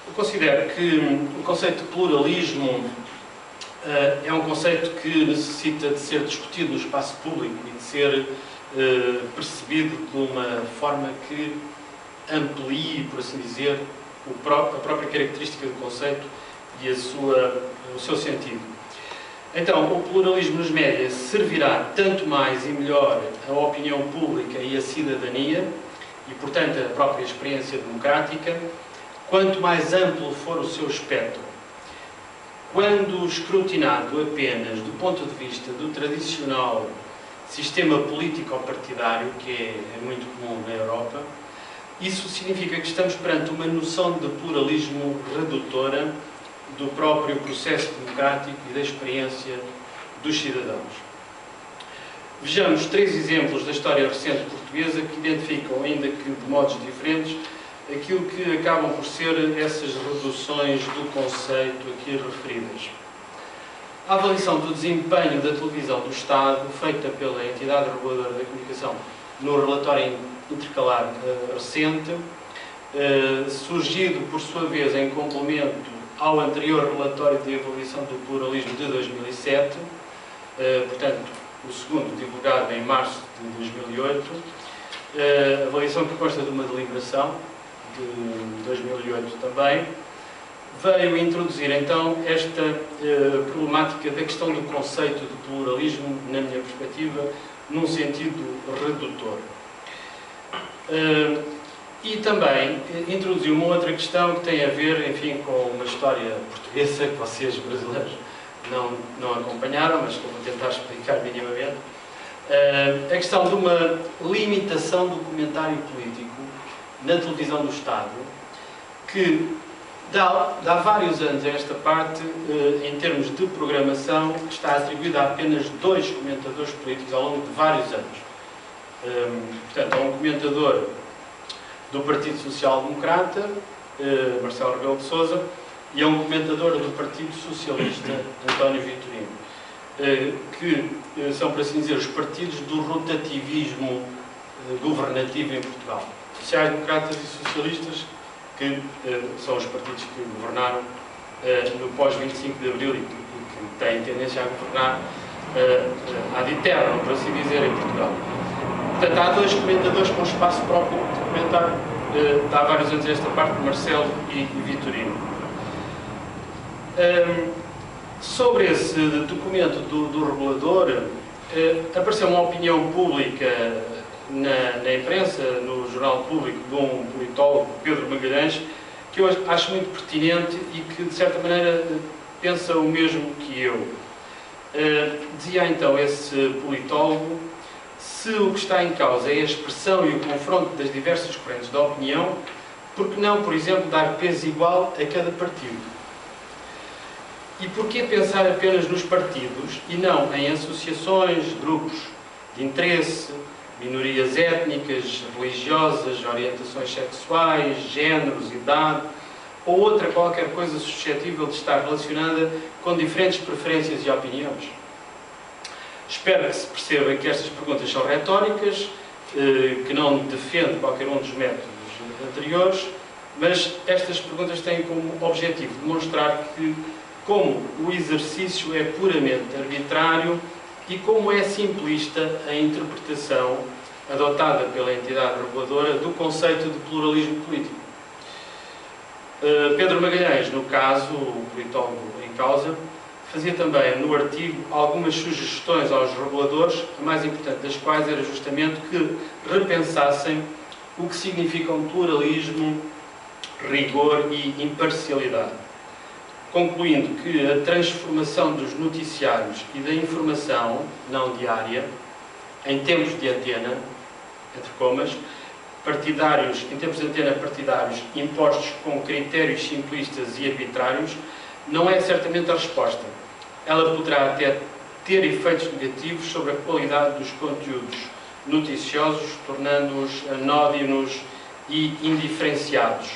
Eu considero que o conceito de pluralismo é um conceito que necessita de ser discutido no espaço público e de ser percebido de uma forma que amplie, por assim dizer, a própria característica do conceito e o seu sentido. Então, o pluralismo nos médias servirá tanto mais e melhor à opinião pública e à cidadania, e, portanto, à própria experiência democrática, quanto mais amplo for o seu espectro. Quando escrutinado apenas do ponto de vista do tradicional sistema político-partidário, que é muito comum na Europa, isso significa que estamos perante uma noção de pluralismo redutora do próprio processo democrático e da experiência dos cidadãos. Vejamos 3 exemplos da história recente portuguesa que identificam, ainda que de modos diferentes, aquilo que acabam por ser essas reduções do conceito aqui referidas. A avaliação do desempenho da televisão do Estado, feita pela entidade reguladora da comunicação no relatório intercalar recente, surgido, por sua vez, em complemento ao anterior relatório de avaliação do pluralismo de 2007, portanto, o segundo divulgado em março de 2008, avaliação que consta de uma deliberação de 2008 também, veio introduzir então esta problemática da questão do conceito de pluralismo, na minha perspectiva, num sentido redutor. E também introduziu uma outra questão que tem a ver, enfim, com uma história portuguesa que vocês, brasileiros, não acompanharam, mas que eu vou tentar explicar minimamente. A questão de uma limitação do comentário político na televisão do Estado, que dá vários anos a esta parte, em termos de programação, está atribuída a apenas 2 comentadores políticos ao longo de vários anos. Portanto, há um comentador do Partido Social Democrata, Marcelo Rebelo de Sousa, e há um comentador do Partido Socialista, António Vitorino, que são, por assim dizer, os partidos do rotativismo governativo em Portugal. Sociais-democratas e socialistas, que são os partidos que governaram no pós-25 de Abril e que têm tendência a governar ad eterno, por assim dizer, em Portugal. Portanto, há 2 comentadores com espaço próprio de comentar, há vários anos esta parte, Marcelo e Vitorino. Sobre esse documento do regulador, apareceu uma opinião pública na imprensa, no Jornal Público, de um politólogo, Pedro Magalhães, que eu acho muito pertinente e que, de certa maneira, pensa o mesmo que eu. Dizia então esse politólogo: se o que está em causa é a expressão e o confronto das diversas correntes da opinião, por que não, por exemplo, dar peso igual a cada partido? E porquê pensar apenas nos partidos e não em associações, grupos de interesse, minorias étnicas, religiosas, orientações sexuais, géneros, idade, ou outra qualquer coisa suscetível de estar relacionada com diferentes preferências e opiniões? Espero que se perceba que estas perguntas são retóricas, que não defende qualquer um dos métodos anteriores, mas estas perguntas têm como objetivo demonstrar como o exercício é puramente arbitrário e como é simplista a interpretação adotada pela entidade reguladora do conceito de pluralismo político. Pedro Magalhães, no caso, o politólogo em causa, fazia também no artigo algumas sugestões aos reguladores, a mais importante das quais era justamente que repensassem o que significam pluralismo, rigor e imparcialidade, concluindo que a transformação dos noticiários e da informação não diária, em tempos de antena, entre comas, partidários, em tempos de antena partidários, impostos com critérios simplistas e arbitrários, não é certamente a resposta. Ela poderá até ter efeitos negativos sobre a qualidade dos conteúdos noticiosos, tornando-os anódinos e indiferenciados.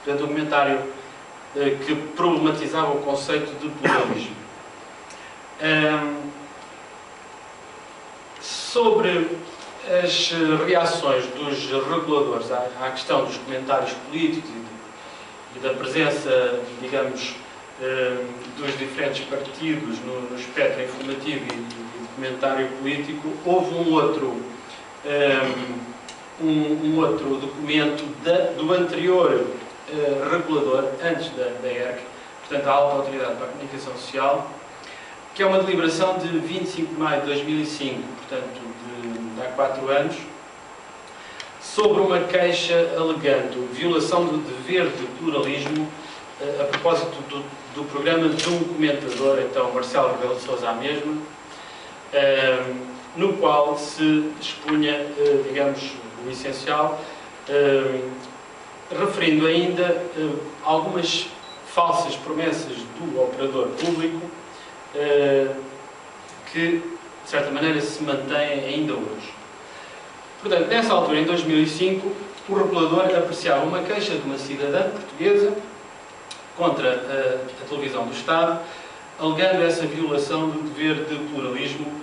Portanto, um comentário que problematizava o conceito de pluralismo. Sobre as reações dos reguladores à questão dos comentários políticos e da presença, digamos, dos diferentes partidos no espectro informativo e documentário político, houve um outro documento do anterior regulador, antes da ERC, portanto a Alta Autoridade para a Comunicação Social, que é uma deliberação de 25 de maio de 2005, portanto de há 4 anos, sobre uma queixa alegando violação do dever de pluralismo a propósito do programa de um comentador, então Marcelo Rebelo de Sousa, à mesma, no qual se expunha, digamos, o essencial, referindo ainda algumas falsas promessas do operador público que, de certa maneira, se mantêm ainda hoje. Portanto, nessa altura, em 2005, o regulador apreciava uma queixa de uma cidadã portuguesa contra a televisão do Estado, alegando essa violação do dever de pluralismo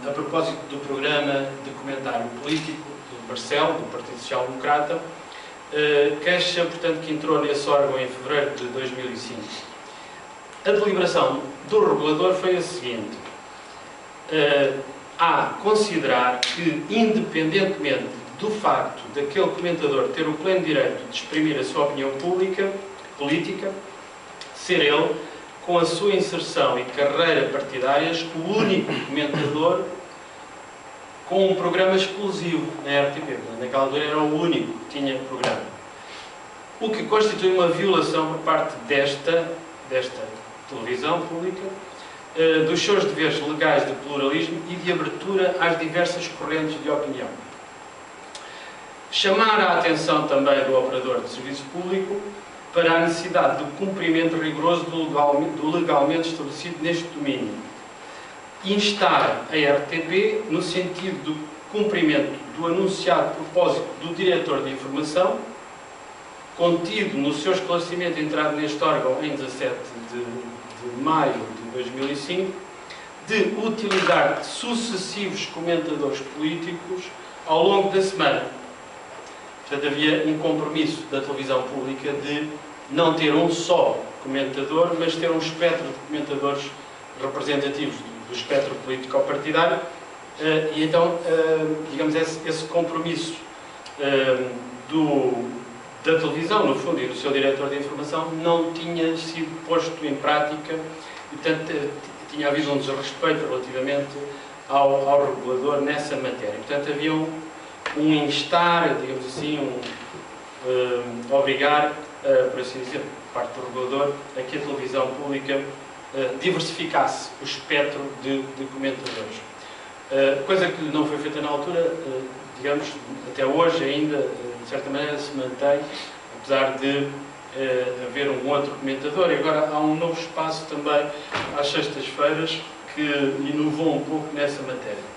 a propósito do programa de comentário político do Marcelo, do Partido Social Democrata, queixa, portanto, que entrou nesse órgão em fevereiro de 2005. A deliberação do regulador foi a seguinte: a considerar que, independentemente do facto daquele comentador ter o pleno direito de exprimir a sua opinião política, ser ele, com a sua inserção e carreira partidárias, o único comentador com um programa exclusivo na RTP. Naquela altura era o único que tinha programa. O que constitui uma violação por parte desta televisão pública dos seus deveres legais de pluralismo e de abertura às diversas correntes de opinião. Chamar a atenção também do operador de serviço público para a necessidade do cumprimento rigoroso do legalmente estabelecido neste domínio. Instar a RTP no sentido do cumprimento do anunciado propósito do diretor de informação, contido no seu esclarecimento entrado neste órgão em 17 de maio de 2005, de utilizar sucessivos comentadores políticos ao longo da semana. Portanto, havia um compromisso da televisão pública de não ter um só comentador, mas ter um espectro de comentadores representativos do espectro político-partidário. E então, digamos, esse compromisso da televisão, no fundo, e do seu diretor de informação, não tinha sido posto em prática e, portanto, tinha havido um desrespeito relativamente ao regulador nessa matéria. Portanto, havia um instar, digamos assim, obrigar, por assim dizer, por parte do regulador, a que a televisão pública diversificasse o espectro de comentadores. Coisa que não foi feita na altura, digamos, até hoje ainda, de certa maneira, se mantém, apesar de haver um outro comentador. E agora há um novo espaço também, às sextas-feiras, que inovou um pouco nessa matéria.